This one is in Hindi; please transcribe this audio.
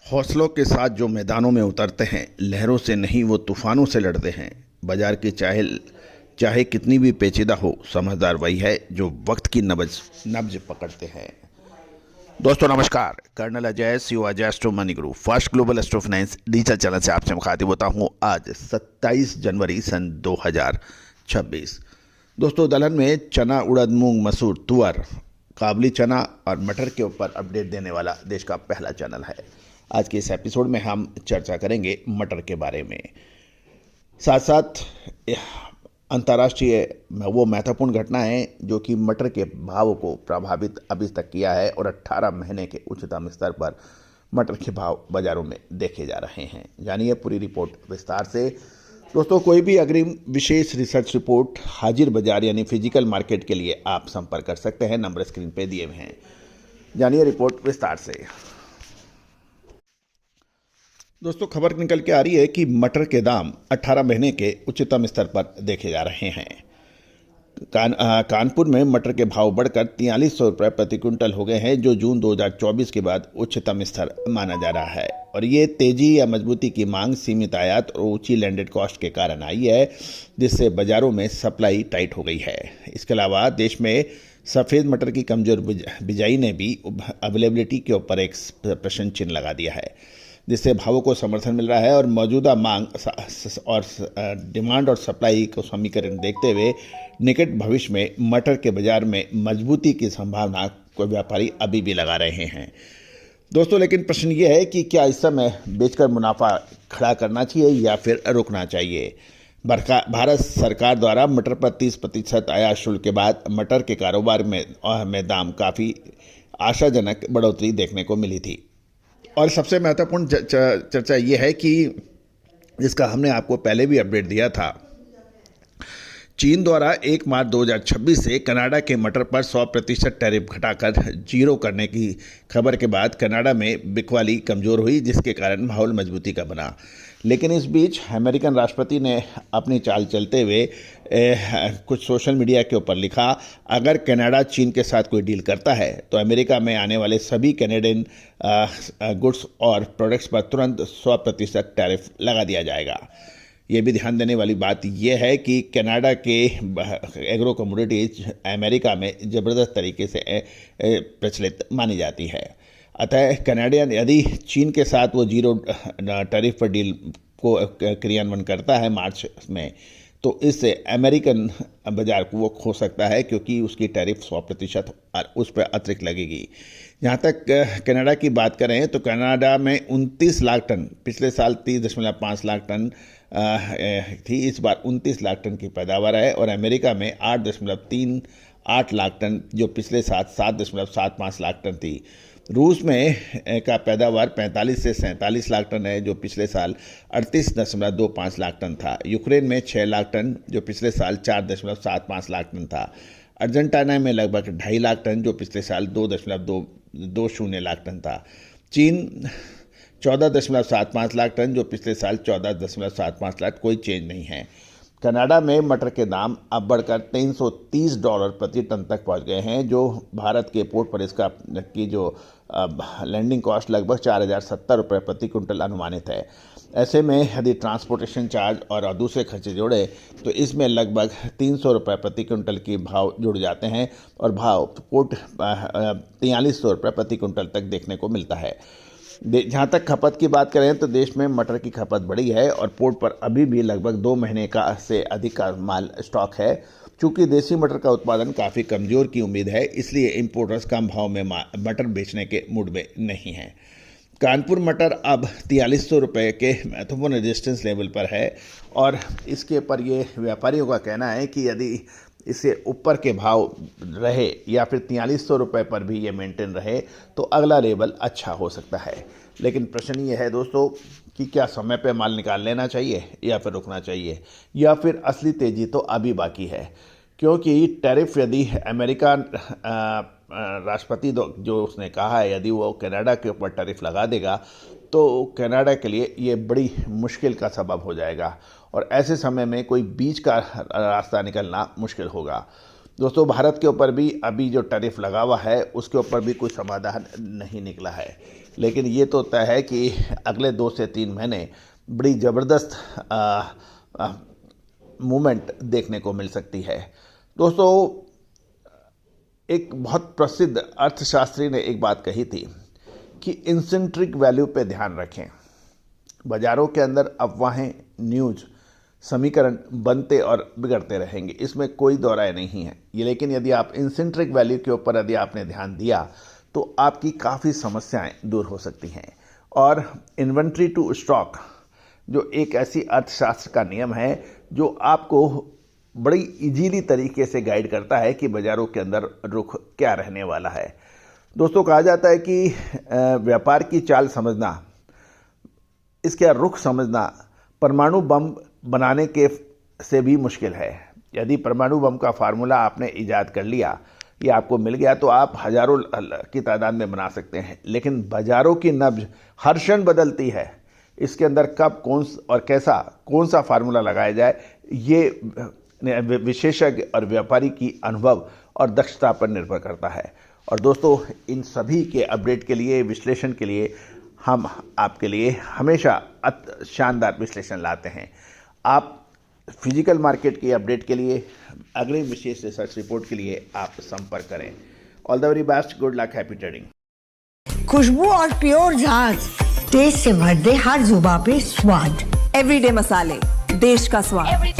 हौसलों के साथ जो मैदानों में उतरते हैं, लहरों से नहीं वो तूफानों से लड़ते हैं। बाजार की चाहे चाहे कितनी भी पेचीदा हो, समझदार वही है जो वक्त की नब्ज नब्ज पकड़ते हैं। दोस्तों नमस्कार, कर्नल अजय सी अजय एस्ट्रो मनी गुरु first global astro finance digital channel से आपसे मुखातिब होता हूँ। आज 27 जनवरी सन 2026। दोस्तों, दलहन में चना, उड़द, मूंग, मसूर, तुअर, काबली चना और मटर के ऊपर अपडेट देने वाला देश का पहला चैनल है। आज के इस एपिसोड में हम चर्चा करेंगे मटर के बारे में, साथ साथ अंतर्राष्ट्रीय वो महत्वपूर्ण घटना है जो कि मटर के भाव को प्रभावित अभी तक किया है और 18 महीने के उच्चतम स्तर पर मटर के भाव बाजारों में देखे जा रहे हैं। जानिए पूरी रिपोर्ट विस्तार से। दोस्तों, कोई भी अग्रिम विशेष रिसर्च रिपोर्ट हाजिर बाजार यानी फिजिकल मार्केट के लिए आप संपर्क कर सकते हैं। नंबर स्क्रीन पे दिए हुए हैं। जानिए रिपोर्ट विस्तार से। दोस्तों, खबर निकल के आ रही है कि मटर के दाम 18 महीने के उच्चतम स्तर पर देखे जा रहे हैं। कानपुर में मटर के भाव बढ़कर 4300 रुपये प्रति क्विंटल हो गए हैं, जो जून 2024 के बाद उच्चतम स्तर माना जा रहा है। और ये तेजी या मजबूती की मांग सीमित आयात और ऊंची लैंडेड कॉस्ट के कारण आई है, जिससे बाजारों में सप्लाई टाइट हो गई है। इसके अलावा देश में सफ़ेद मटर की कमजोर बिजाई ने भी अवेलेबिलिटी के ऊपर एक प्रश्न चिन्ह लगा दिया है, जिससे भावों को समर्थन मिल रहा है। और मौजूदा मांग और डिमांड और सप्लाई को समीकरण देखते हुए निकट भविष्य में मटर के बाजार में मजबूती की संभावना को व्यापारी अभी भी लगा रहे हैं। दोस्तों, लेकिन प्रश्न ये है कि क्या इस समय बेचकर मुनाफा खड़ा करना चाहिए या फिर रुकना चाहिए। भारत सरकार द्वारा मटर पर 30% आयात शुल्क के बाद मटर के कारोबार में दाम काफ़ी आशाजनक बढ़ोतरी देखने को मिली थी। और सबसे महत्वपूर्ण चर्चा ये है कि जिसका हमने आपको पहले भी अपडेट दिया था, चीन द्वारा 1 मार्च 2026 से कनाडा के मटर पर 100% टैरिफ घटाकर 0 करने की खबर के बाद कनाडा में बिकवाली कमज़ोर हुई, जिसके कारण माहौल मजबूती का बना। लेकिन इस बीच अमेरिकन राष्ट्रपति ने अपनी चाल चलते हुए कुछ सोशल मीडिया के ऊपर लिखा, अगर कनाडा चीन के साथ कोई डील करता है तो अमेरिका में आने वाले सभी कैनेडियन गुड्स और प्रोडक्ट्स पर तुरंत 100% टैरिफ लगा दिया जाएगा। ये भी ध्यान देने वाली बात यह है कि कनाडा के एग्रो कमोडिटीज अमेरिका में ज़बरदस्त तरीके से प्रचलित मानी जाती है। अतः कनाडियन यदि चीन के साथ वो 0 टैरिफ पर डील को क्रियान्वयन करता है मार्च में, तो इससे अमेरिकन बाजार को वो खो सकता है, क्योंकि उसकी टैरिफ 100% उस पर अतिरिक्त लगेगी। जहाँ तक कनाडा की बात करें तो कनाडा में 29 लाख टन, पिछले साल 30.5 लाख टन थी, इस बार 29 लाख टन की पैदावार है। और अमेरिका में 8.38 लाख टन, जो पिछले साल 7.75 लाख टन थी। रूस में का पैदावार 45 से 47 लाख टन है, जो पिछले साल 38.25 लाख टन था। यूक्रेन में 6 लाख टन, जो पिछले साल 4.75 लाख टन था। अर्जेंटीना में लगभग 2.5 लाख टन, जो पिछले साल 2.20 लाख टन था। चीन 14.75 लाख टन, जो पिछले साल 14.75 लाख, कोई चेंज नहीं है। कनाडा में मटर के दाम अब बढ़कर $330 प्रति टन तक पहुंच गए हैं, जो भारत के पोर्ट पर इसका की जो लैंडिंग कॉस्ट लगभग 4,070 रुपये प्रति क्विंटल अनुमानित है। ऐसे में यदि ट्रांसपोर्टेशन चार्ज और दूसरे खर्चे जोड़े तो इसमें लगभग 300 रुपये प्रति क्विंटल की भाव जुड़ जाते हैं और भाव पोर्ट 4300 रुपये प्रति क्विंटल तक देखने को मिलता है। जहाँ तक खपत की बात करें तो देश में मटर की खपत बढ़ी है और पोर्ट पर अभी भी लगभग 2 महीने का से अधिक का माल स्टॉक है। चूँकि देसी मटर का उत्पादन काफ़ी कमज़ोर की उम्मीद है, इसलिए इंपोर्टर्स कम भाव में मटर बेचने के मूड में नहीं हैं। कानपुर मटर अब 4300 रुपये के महत्वपूर्ण रेजिस्टेंस लेवल पर है और इसके ऊपर ये व्यापारियों का कहना है कि यदि इससे ऊपर के भाव रहे या फिर 4300 रुपये पर भी ये मेंटेन रहे तो अगला लेवल अच्छा हो सकता है। लेकिन प्रश्न ये है दोस्तों कि क्या समय पे माल निकाल लेना चाहिए या फिर रुकना चाहिए, या फिर असली तेज़ी तो अभी बाकी है। क्योंकि टैरिफ यदि अमेरिका राष्ट्रपति जो उसने कहा है, यदि वो कनाडा के ऊपर टैरिफ लगा देगा तो कनाडा के लिए ये बड़ी मुश्किल का सबब हो जाएगा और ऐसे समय में कोई बीच का रास्ता निकलना मुश्किल होगा। दोस्तों, भारत के ऊपर भी अभी जो टैरिफ लगा हुआ है उसके ऊपर भी कोई समाधान नहीं निकला है, लेकिन ये तो तय है कि अगले 2 से 3 महीने बड़ी ज़बरदस्त मूवमेंट देखने को मिल सकती है। दोस्तों, एक बहुत प्रसिद्ध अर्थशास्त्री ने एक बात कही थी कि इंसेंट्रिक वैल्यू पे ध्यान रखें। बाज़ारों के अंदर अफवाहें, न्यूज़, समीकरण बनते और बिगड़ते रहेंगे, इसमें कोई दो राय नहीं है ये। लेकिन यदि आप इंसेंट्रिक वैल्यू के ऊपर यदि आपने ध्यान दिया तो आपकी काफ़ी समस्याएं दूर हो सकती हैं। और इन्वेंट्री टू स्टॉक जो एक ऐसी अर्थशास्त्र का नियम है जो आपको बड़ी इजीली तरीके से गाइड करता है कि बाज़ारों के अंदर रुख क्या रहने वाला है। दोस्तों, कहा जाता है कि व्यापार की चाल समझना, इसका रुख समझना परमाणु बम बनाने के से भी मुश्किल है। यदि परमाणु बम का फार्मूला आपने ईजाद कर लिया या आपको मिल गया तो आप हजारों की तादाद में बना सकते हैं, लेकिन बाज़ारों की नब्ज हर क्षण बदलती है। इसके अंदर कब कौन सा फार्मूला लगाया जाए, ये विशेषज्ञ और व्यापारी की अनुभव और दक्षता पर निर्भर करता है। और दोस्तों, इन सभी के अपडेट के लिए, विश्लेषण के लिए हम आपके लिए हमेशा शानदार विश्लेषण लाते हैं। आप फिजिकल मार्केट की अपडेट के लिए, अग्रिम विशेष रिसर्च रिपोर्ट के लिए आप संपर्क करें। All the very best, good luck, happy trading. खुशबू और प्योर झाग, टेस्ट से भर दे हर जुबां पे स्वाद। एवरीडे मसाले, देश का स्वाद।